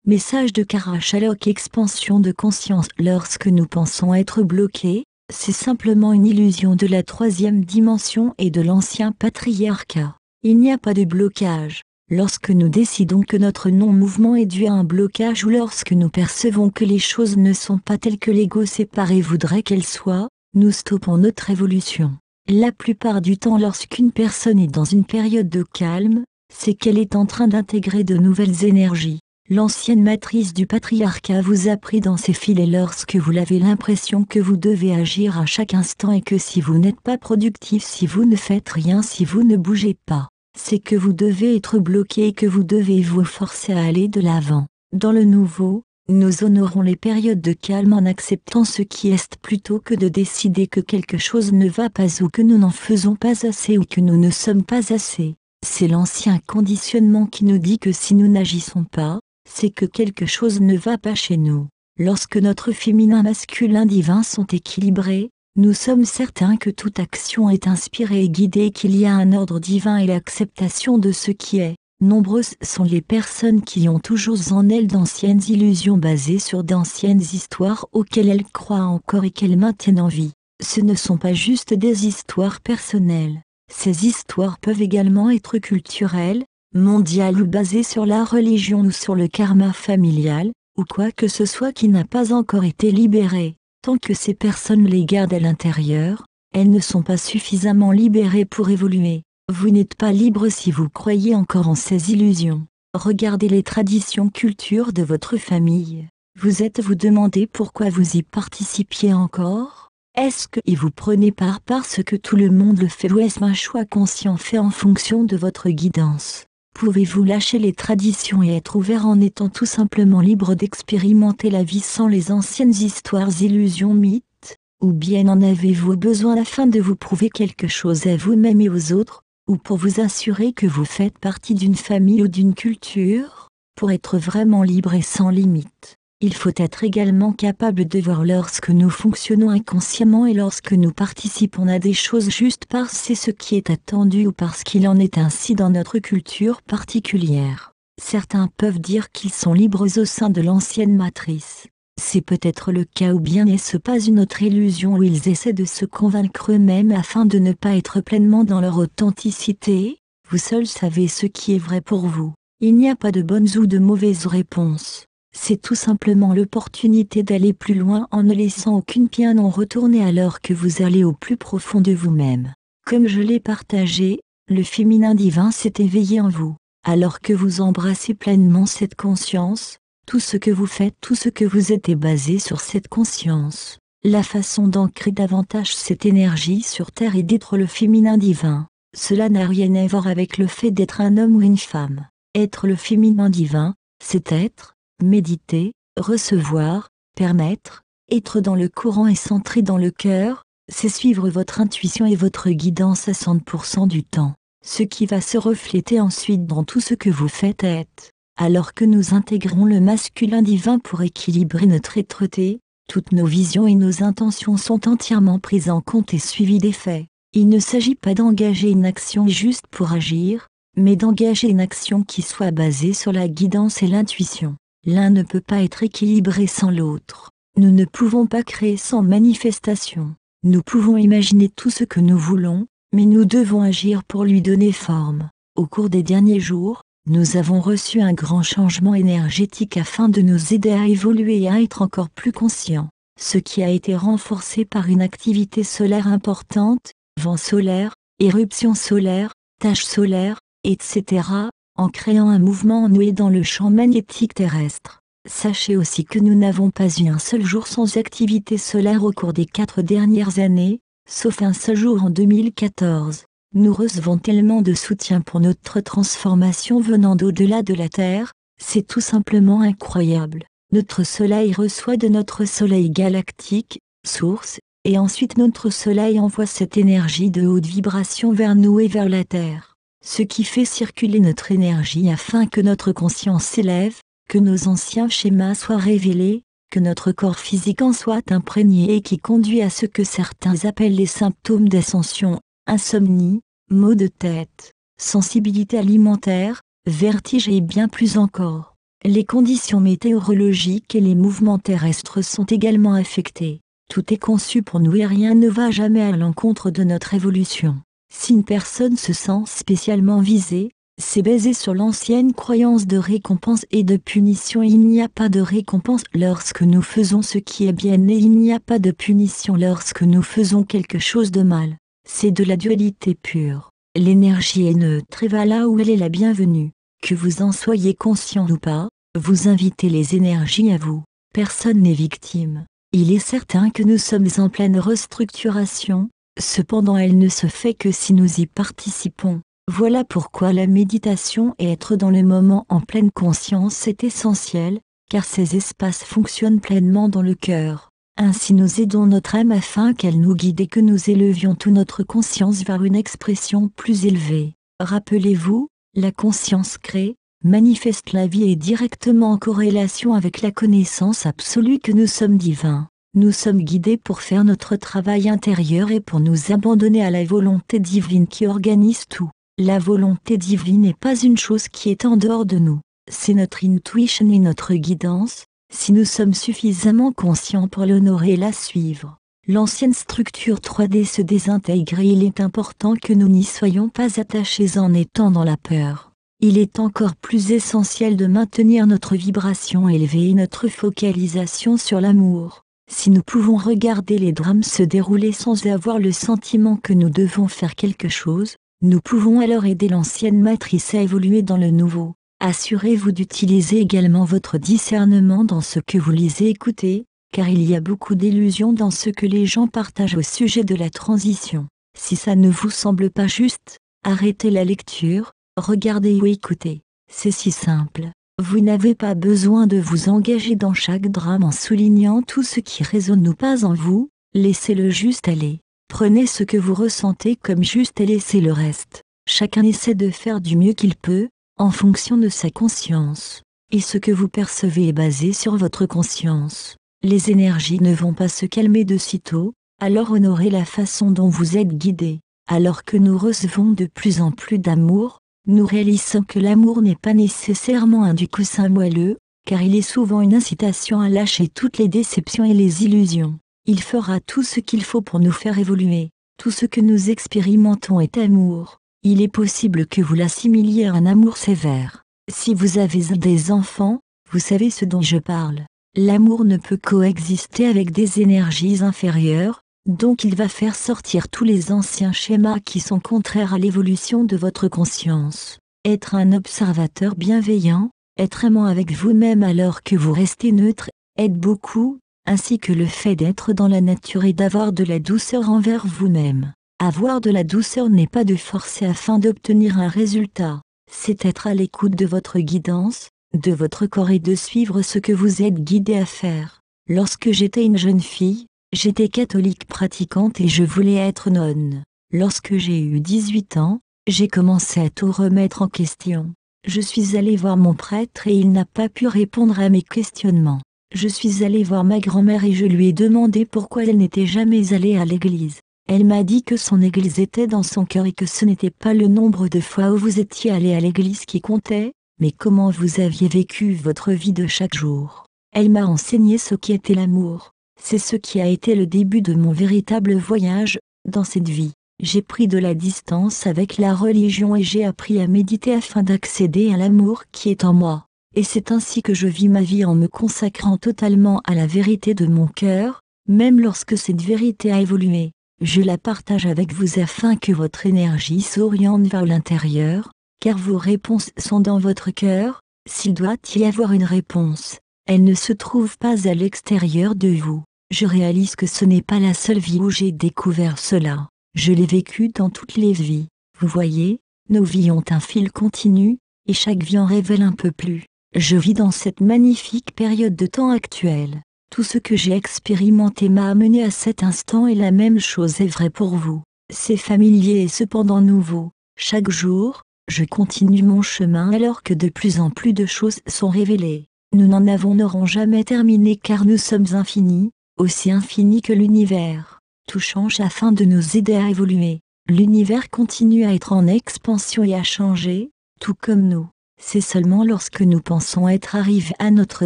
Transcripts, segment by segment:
Message de Kara-Shalok, expansion de conscience. Lorsque nous pensons être bloqués, c'est simplement une illusion de la troisième dimension et de l'ancien patriarcat. Il n'y a pas de blocage. Lorsque nous décidons que notre non-mouvement est dû à un blocage ou lorsque nous percevons que les choses ne sont pas telles que l'ego séparé voudrait qu'elles soient, nous stoppons notre évolution. La plupart du temps, lorsqu'une personne est dans une période de calme, c'est qu'elle est en train d'intégrer de nouvelles énergies. L'ancienne matrice du patriarcat vous a pris dans ses filets lorsque vous avez l'impression que vous devez agir à chaque instant et que si vous n'êtes pas productif, si vous ne faites rien, si vous ne bougez pas, c'est que vous devez être bloqué et que vous devez vous forcer à aller de l'avant. Dans le nouveau, nous honorons les périodes de calme en acceptant ce qui est plutôt que de décider que quelque chose ne va pas ou que nous n'en faisons pas assez ou que nous ne sommes pas assez. C'est l'ancien conditionnement qui nous dit que si nous n'agissons pas, c'est que quelque chose ne va pas chez nous. Lorsque notre féminin masculin divin sont équilibrés, nous sommes certains que toute action est inspirée et guidée et qu'il y a un ordre divin et l'acceptation de ce qui est. Nombreuses sont les personnes qui ont toujours en elles d'anciennes illusions basées sur d'anciennes histoires auxquelles elles croient encore et qu'elles maintiennent en vie. Ce ne sont pas juste des histoires personnelles. Ces histoires peuvent également être culturelles, mondiales ou basées sur la religion ou sur le karma familial, ou quoi que ce soit qui n'a pas encore été libéré. Tant que ces personnes les gardent à l'intérieur, elles ne sont pas suffisamment libérées pour évoluer. Vous n'êtes pas libre si vous croyez encore en ces illusions. Regardez les traditions cultures de votre famille. Vous demandez pourquoi vous y participiez encore? Est-ce que vous prenez part parce que tout le monde le fait ou est-ce un choix conscient fait en fonction de votre guidance? Pouvez-vous lâcher les traditions et être ouvert en étant tout simplement libre d'expérimenter la vie sans les anciennes histoires, illusions, mythes? Ou bien en avez-vous besoin afin de vous prouver quelque chose à vous-même et aux autres, ou pour vous assurer que vous faites partie d'une famille ou d'une culture? Pour être vraiment libre et sans limite, il faut être également capable de voir lorsque nous fonctionnons inconsciemment et lorsque nous participons à des choses juste parce que c'est ce qui est attendu ou parce qu'il en est ainsi dans notre culture particulière. Certains peuvent dire qu'ils sont libres au sein de l'ancienne matrice. C'est peut-être le cas ou bien n'est-ce pas une autre illusion où ils essaient de se convaincre eux-mêmes afin de ne pas être pleinement dans leur authenticité? Vous seuls savez ce qui est vrai pour vous. Il n'y a pas de bonnes ou de mauvaises réponses. C'est tout simplement l'opportunité d'aller plus loin en ne laissant aucune pierre non retournée alors que vous allez au plus profond de vous-même. Comme je l'ai partagé, le féminin divin s'est éveillé en vous. Alors que vous embrassez pleinement cette conscience, tout ce que vous faites, tout ce que vous êtes est basé sur cette conscience. La façon d'ancrer davantage cette énergie sur Terre et d'être le féminin divin, cela n'a rien à voir avec le fait d'être un homme ou une femme. Être le féminin divin, c'est être, méditer, recevoir, permettre, être dans le courant et centré dans le cœur, c'est suivre votre intuition et votre guidance à 100% du temps. Ce qui va se refléter ensuite dans tout ce que vous faites est. Alors que nous intégrons le masculin divin pour équilibrer notre êtreté, toutes nos visions et nos intentions sont entièrement prises en compte et suivies des faits. Il ne s'agit pas d'engager une action juste pour agir, mais d'engager une action qui soit basée sur la guidance et l'intuition. L'un ne peut pas être équilibré sans l'autre. Nous ne pouvons pas créer sans manifestation. Nous pouvons imaginer tout ce que nous voulons, mais nous devons agir pour lui donner forme. Au cours des derniers jours, nous avons reçu un grand changement énergétique afin de nous aider à évoluer et à être encore plus conscients. Ce qui a été renforcé par une activité solaire importante, vent solaire, éruption solaire, taches solaires, etc., en créant un mouvement noué dans le champ magnétique terrestre. Sachez aussi que nous n'avons pas eu un seul jour sans activité solaire au cours des 4 dernières années, sauf un seul jour en 2014. Nous recevons tellement de soutien pour notre transformation venant d'au-delà de la Terre, c'est tout simplement incroyable. Notre Soleil reçoit de notre Soleil galactique, source, et ensuite notre Soleil envoie cette énergie de haute vibration vers nous et vers la Terre. Ce qui fait circuler notre énergie afin que notre conscience s'élève, que nos anciens schémas soient révélés, que notre corps physique en soit imprégné et qui conduit à ce que certains appellent les symptômes d'ascension, insomnie, maux de tête, sensibilité alimentaire, vertige et bien plus encore. Les conditions météorologiques et les mouvements terrestres sont également affectés. Tout est conçu pour nous et rien ne va jamais à l'encontre de notre évolution. Si une personne se sent spécialement visée, c'est basé sur l'ancienne croyance de récompense et de punition. Il n'y a pas de récompense lorsque nous faisons ce qui est bien et il n'y a pas de punition lorsque nous faisons quelque chose de mal. C'est de la dualité pure. L'énergie est neutre et va là où elle est la bienvenue. Que vous en soyez conscient ou pas, vous invitez les énergies à vous. Personne n'est victime. Il est certain que nous sommes en pleine restructuration, cependant elle ne se fait que si nous y participons. Voilà pourquoi la méditation et être dans le moment en pleine conscience est essentiel, car ces espaces fonctionnent pleinement dans le cœur. Ainsi nous aidons notre âme afin qu'elle nous guide et que nous élevions toute notre conscience vers une expression plus élevée. Rappelez-vous, la conscience crée, manifeste la vie et est directement en corrélation avec la connaissance absolue que nous sommes divins. Nous sommes guidés pour faire notre travail intérieur et pour nous abandonner à la volonté divine qui organise tout. La volonté divine n'est pas une chose qui est en dehors de nous, c'est notre intuition et notre guidance, si nous sommes suffisamment conscients pour l'honorer et la suivre. L'ancienne structure 3D se désintègre et il est important que nous n'y soyons pas attachés en étant dans la peur. Il est encore plus essentiel de maintenir notre vibration élevée et notre focalisation sur l'amour. Si nous pouvons regarder les drames se dérouler sans avoir le sentiment que nous devons faire quelque chose, nous pouvons alors aider l'ancienne matrice à évoluer dans le nouveau. Assurez-vous d'utiliser également votre discernement dans ce que vous lisez et écoutez, car il y a beaucoup d'illusions dans ce que les gens partagent au sujet de la transition. Si ça ne vous semble pas juste, arrêtez la lecture, regardez ou écoutez. C'est si simple. Vous n'avez pas besoin de vous engager dans chaque drame en soulignant tout ce qui résonne ou pas en vous, laissez-le juste aller. Prenez ce que vous ressentez comme juste et laissez le reste. Chacun essaie de faire du mieux qu'il peut, en fonction de sa conscience. Et ce que vous percevez est basé sur votre conscience. Les énergies ne vont pas se calmer de sitôt, alors honorez la façon dont vous êtes guidé. Alors que nous recevons de plus en plus d'amour, nous réalisons que l'amour n'est pas nécessairement un du coussin moelleux, car il est souvent une incitation à lâcher toutes les déceptions et les illusions. Il fera tout ce qu'il faut pour nous faire évoluer. Tout ce que nous expérimentons est amour. Il est possible que vous l'assimiliez à un amour sévère. Si vous avez des enfants, vous savez ce dont je parle. L'amour ne peut coexister avec des énergies inférieures, donc il va faire sortir tous les anciens schémas qui sont contraires à l'évolution de votre conscience. Être un observateur bienveillant, être aimant avec vous-même alors que vous restez neutre, aide beaucoup, ainsi que le fait d'être dans la nature et d'avoir de la douceur envers vous-même. Avoir de la douceur n'est pas de forcer afin d'obtenir un résultat, c'est être à l'écoute de votre guidance, de votre corps et de suivre ce que vous êtes guidé à faire. Lorsque j'étais une jeune fille, j'étais catholique pratiquante et je voulais être nonne. Lorsque j'ai eu 18 ans, j'ai commencé à tout remettre en question. Je suis allée voir mon prêtre et il n'a pas pu répondre à mes questionnements. Je suis allée voir ma grand-mère et je lui ai demandé pourquoi elle n'était jamais allée à l'église. Elle m'a dit que son église était dans son cœur et que ce n'était pas le nombre de fois où vous étiez allé à l'église qui comptait, mais comment vous aviez vécu votre vie de chaque jour. Elle m'a enseigné ce qui était l'amour. C'est ce qui a été le début de mon véritable voyage, dans cette vie. J'ai pris de la distance avec la religion et j'ai appris à méditer afin d'accéder à l'amour qui est en moi. Et c'est ainsi que je vis ma vie en me consacrant totalement à la vérité de mon cœur, même lorsque cette vérité a évolué. Je la partage avec vous afin que votre énergie s'oriente vers l'intérieur, car vos réponses sont dans votre cœur. S'il doit y avoir une réponse, elle ne se trouve pas à l'extérieur de vous. Je réalise que ce n'est pas la seule vie où j'ai découvert cela. Je l'ai vécu dans toutes les vies. Vous voyez, nos vies ont un fil continu, et chaque vie en révèle un peu plus. Je vis dans cette magnifique période de temps actuelle. Tout ce que j'ai expérimenté m'a amené à cet instant et la même chose est vraie pour vous. C'est familier et cependant nouveau. Chaque jour, je continue mon chemin alors que de plus en plus de choses sont révélées. Nous n'aurons jamais terminé car nous sommes infinis, aussi infinis que l'univers. Tout change afin de nous aider à évoluer. L'univers continue à être en expansion et à changer, tout comme nous. C'est seulement lorsque nous pensons être arrivés à notre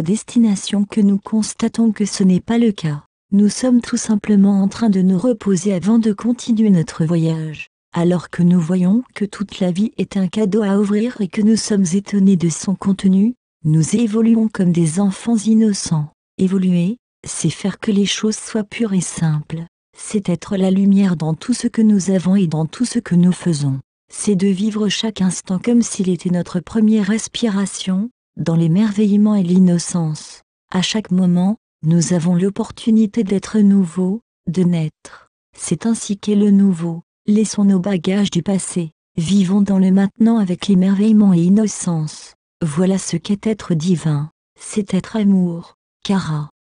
destination que nous constatons que ce n'est pas le cas. Nous sommes tout simplement en train de nous reposer avant de continuer notre voyage. Alors que nous voyons que toute la vie est un cadeau à ouvrir et que nous sommes étonnés de son contenu, nous évoluons comme des enfants innocents. Évoluer, c'est faire que les choses soient pures et simples. C'est être la lumière dans tout ce que nous avons et dans tout ce que nous faisons. C'est de vivre chaque instant comme s'il était notre première respiration, dans l'émerveillement et l'innocence. À chaque moment, nous avons l'opportunité d'être nouveaux, de naître. C'est ainsi qu'est le nouveau. Laissons nos bagages du passé. Vivons dans le maintenant avec émerveillement et innocence. Voilà ce qu'est être divin. C'est être amour. Kara.